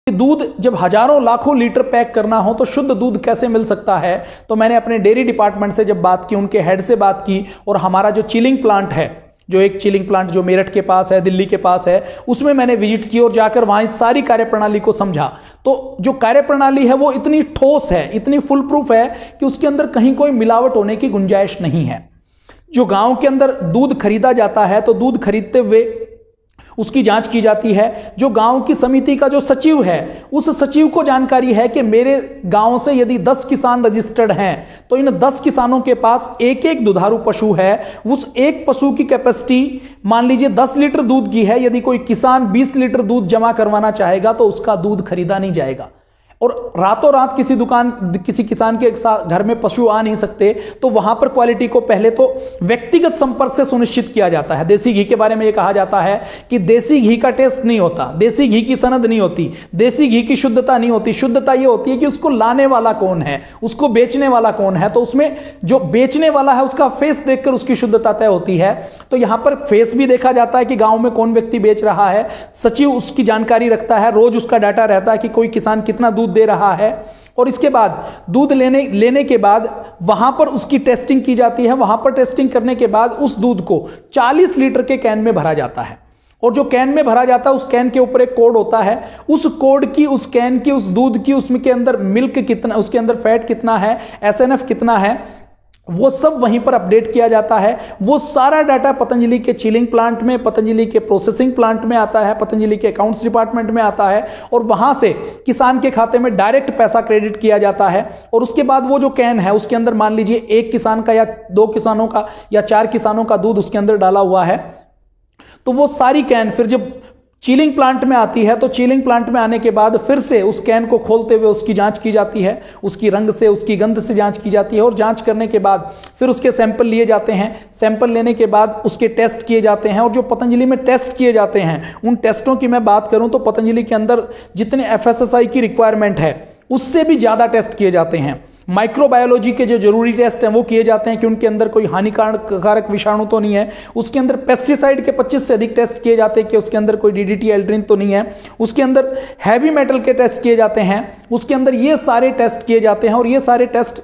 दूध जब हजारों लाखों लीटर पैक करना हो तो शुद्ध दूध कैसे मिल सकता है। तो मैंने अपने डेयरी डिपार्टमेंट से जब बात की, उनके हेड से बात की, और हमारा जो चिलिंग प्लांट है, जो एक चिलिंग प्लांट जो मेरठ के पास है, दिल्ली के पास है, उसमें मैंने विजिट की और जाकर वहां इस सारी कार्यप्रणाली को समझा। तो जो कार्यप्रणाली है वो इतनी ठोस है, इतनी फुल प्रूफ है कि उसके अंदर कहीं कोई मिलावट होने की गुंजाइश नहीं है। जो गांव के अंदर दूध खरीदा जाता है तो दूध खरीदते हुए उसकी जांच की जाती है। जो गांव की समिति का जो सचिव है, उस सचिव को जानकारी है कि मेरे गांव से यदि 10 किसान रजिस्टर्ड हैं तो इन 10 किसानों के पास एक एक दुधारू पशु है। उस एक पशु की कैपेसिटी मान लीजिए 10 लीटर दूध की है। यदि कोई किसान 20 लीटर दूध जमा करवाना चाहेगा तो उसका दूध खरीदा नहीं जाएगा। और रातों रात किसी किसान के घर में पशु आ नहीं सकते, तो वहां पर क्वालिटी को पहले तो व्यक्तिगत संपर्क से सुनिश्चित किया जाता है। देसी घी के बारे में यह कहा जाता है कि देसी घी का टेस्ट नहीं होता, देसी घी की सनद नहीं होती, देसी घी की शुद्धता नहीं होती। शुद्धता यह होती है कि उसको लाने वाला कौन है, उसको बेचने वाला कौन है। तो उसमें जो बेचने वाला है उसका फेस देखकर उसकी शुद्धता तय होती है। तो यहां पर फेस भी देखा जाता है कि गांव में कौन व्यक्ति बेच रहा है। सचिव उसकी जानकारी रखता है, रोज उसका डाटा रहता है कि कोई किसान कितना दूध दे रहा है। और इसके बाद दूध लेने के बाद वहां पर उसकी टेस्टिंग की जाती है। वहां पर टेस्टिंग करने के बाद उस दूध को 40 लीटर के कैन में भरा जाता है। और जो कैन में भरा जाता है उस कैन के ऊपर एक कोड होता है। उस कोड की, उस कैन की, उस दूध की, उसमें के अंदर मिल्क कितना, उसके अंदर फैट कितना है, एसएनएफ कितना है, वो सब वहीं पर अपडेट किया जाता है। वो सारा डाटा पतंजलि के चिलिंग प्लांट में, पतंजलि के प्रोसेसिंग प्लांट में आता है, पतंजलि के अकाउंट्स डिपार्टमेंट में आता है, और वहां से किसान के खाते में डायरेक्ट पैसा क्रेडिट किया जाता है। और उसके बाद वो जो कैन है उसके अंदर मान लीजिए एक किसान का या 2 किसानों का या 4 किसानों का दूध उसके अंदर डाला हुआ है, तो वो सारी कैन फिर जब चिलिंग प्लांट में आती है तो चिलिंग प्लांट में आने के बाद फिर से उस कैन को खोलते हुए उसकी जांच की जाती है। उसकी रंग से, उसकी गंध से जांच की जाती है। और जांच करने के बाद फिर उसके सैंपल लिए जाते हैं। सैंपल लेने के बाद उसके टेस्ट किए जाते हैं। और जो पतंजलि में टेस्ट किए जाते हैं, उन टेस्टों की मैं बात करूं तो पतंजलि के अंदर जितने एफएसएसआई की रिक्वायरमेंट है उससे भी ज्यादा टेस्ट किए जाते हैं। माइक्रोबायोलॉजी के जो जरूरी टेस्ट हैं वो किए जाते हैं कि उनके अंदर कोई हानिकारक विषाणु तो नहीं है। उसके अंदर पेस्टिसाइड के 25 से अधिक टेस्ट किए जाते हैं कि उसके अंदर कोई डीडीटी, एल्ड्रिन तो नहीं है। उसके अंदर हैवी मेटल के टेस्ट किए जाते हैं। उसके अंदर ये सारे टेस्ट किए जाते हैं। और ये सारे टेस्ट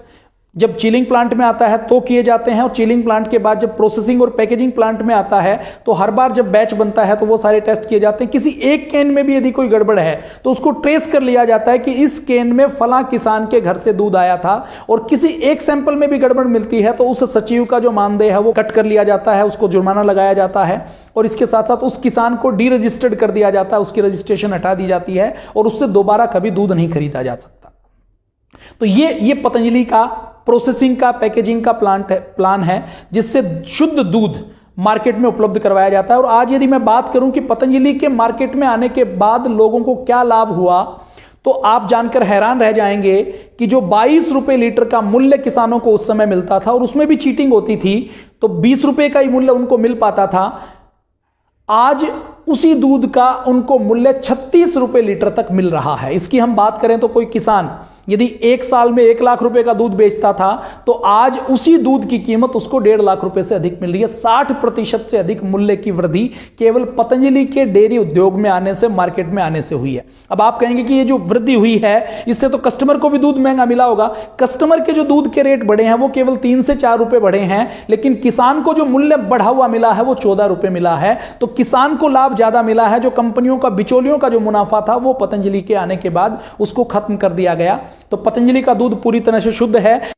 जब चिलिंग प्लांट में आता है तो किए जाते हैं। और चिलिंग प्लांट के बाद जब प्रोसेसिंग और पैकेजिंग प्लांट में आता है तो हर बार जब बैच बनता है तो वो सारे टेस्ट किए जाते हैं। किसी एक कैन में भी यदि कोई गड़बड़ है तो उसको ट्रेस कर लिया जाता है कि इस कैन में फला किसान के घर से दूध आया था। और किसी एक सैंपल में भी गड़बड़ मिलती है तो उस सचिव का जो मानदेय है वो कट कर लिया जाता है, उसको जुर्माना लगाया जाता है। और इसके साथ साथ उस किसान को डी रजिस्टर्ड कर दिया जाता है, उसकी रजिस्ट्रेशन हटा दी जाती है और उससे दोबारा कभी दूध नहीं खरीदा जा सकता। तो ये पतंजलि का प्रोसेसिंग का, पैकेजिंग का प्लान है जिससे शुद्ध दूध मार्केट में उपलब्ध करवाया जाता है। और आज यदि मैं बात करूं कि पतंजलि के मार्केट में आने के बाद लोगों को क्या लाभ हुआ, तो आप जानकर हैरान रह जाएंगे कि जो 22 रुपए लीटर का मूल्य किसानों को उस समय मिलता था, और उसमें भी चीटिंग होती थी, तो 20 रुपए का ही मूल्य उनको मिल पाता था। आज उसी दूध का उनको मूल्य 36 रुपए लीटर तक मिल रहा है। इसकी हम बात करें तो कोई किसान यदि 1 साल में 1 लाख रुपए का दूध बेचता था तो आज उसी दूध की कीमत उसको 1.5 लाख रुपए से अधिक मिल रही है। 60% से अधिक मूल्य की वृद्धि केवल पतंजलि के डेयरी उद्योग में आने से, मार्केट में आने से हुई है। अब आप कहेंगे कि ये जो वृद्धि हुई है इससे तो कस्टमर को भी दूध महंगा मिला होगा। कस्टमर के जो दूध के रेट बढ़े हैं वो केवल 3 से 4 रुपए बढ़े हैं, लेकिन किसान को जो मूल्य बढ़ा हुआ मिला है वो 14 रुपए मिला है। तो किसान को लाभ ज्यादा मिला है। जो कंपनियों का, बिचौलियों का जो मुनाफा था वो पतंजलि के आने के बाद उसको खत्म कर दिया गया। तो पतंजलि का दूध पूरी तरह से शुद्ध है।